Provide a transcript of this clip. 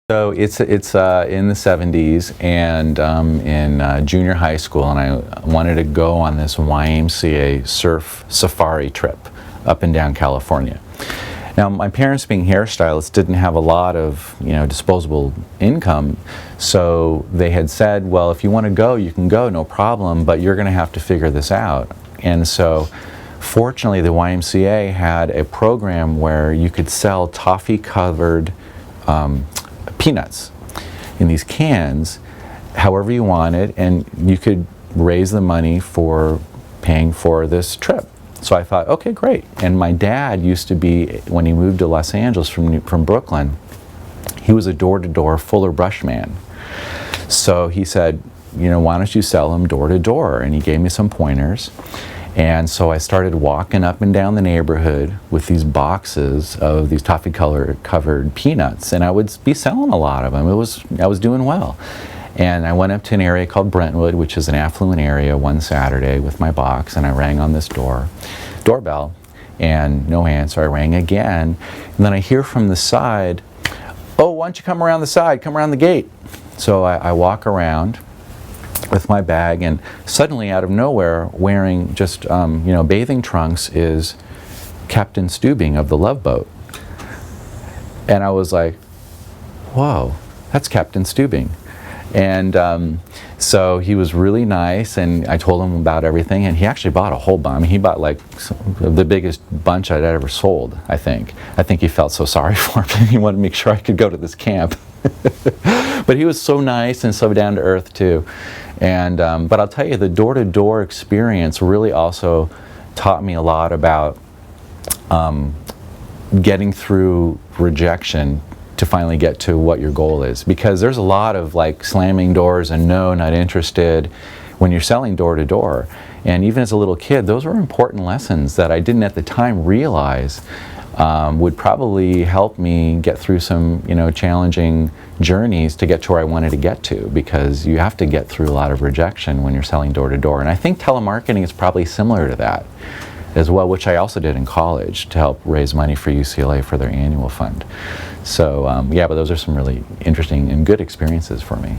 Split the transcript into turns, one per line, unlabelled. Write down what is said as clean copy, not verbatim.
So it's in the 70s and in junior high school, and I wanted to go on this YMCA surf safari trip up and down California. Now, my parents, being hairstylists, didn't have a lot of disposable income, so they had said, well, if you want to go, you can go, no problem, but you're going to have to figure this out. And so fortunately, the YMCA had a program where you could sell toffee-covered peanuts in these cans however you wanted, and you could raise the money for paying for this trip. So I thought, okay, great. And my dad used to be, when he moved to Los Angeles from Brooklyn, he was a door-to-door Fuller Brush man. So he said, why don't you sell them door to door? And he gave me some pointers. And so I started walking up and down the neighborhood with these boxes of these toffee-covered peanuts, and I would be selling a lot of them. I was doing well. And I went up to an area called Brentwood, which is an affluent area, one Saturday with my box, and I rang on this doorbell, and no answer. I rang again, and then I hear from the side, oh, why don't you come around the side, come around the gate. So I walk around with my bag, and suddenly out of nowhere, wearing just bathing trunks, is Captain Stubing of the Love Boat. And I was like, whoa, that's Captain Stubing. And so he was really nice, and I told him about everything, and he actually bought a whole bunch. I mean, he bought like the biggest bunch I'd ever sold, I think. I think he felt so sorry for me. He wanted to make sure I could go to this camp. But he was so nice and so down to earth too. And but I'll tell you, the door-to-door experience really also taught me a lot about getting through rejection to finally get to what your goal is. Because there's a lot of like slamming doors and no, not interested when you're selling door to door. And even as a little kid, those were important lessons that I didn't at the time realize would probably help me get through some challenging journeys to get to where I wanted to get to, because you have to get through a lot of rejection when you're selling door to door. And I think telemarketing is probably similar to that as well, which I also did in college to help raise money for UCLA for their annual fund. So yeah, but those are some really interesting and good experiences for me.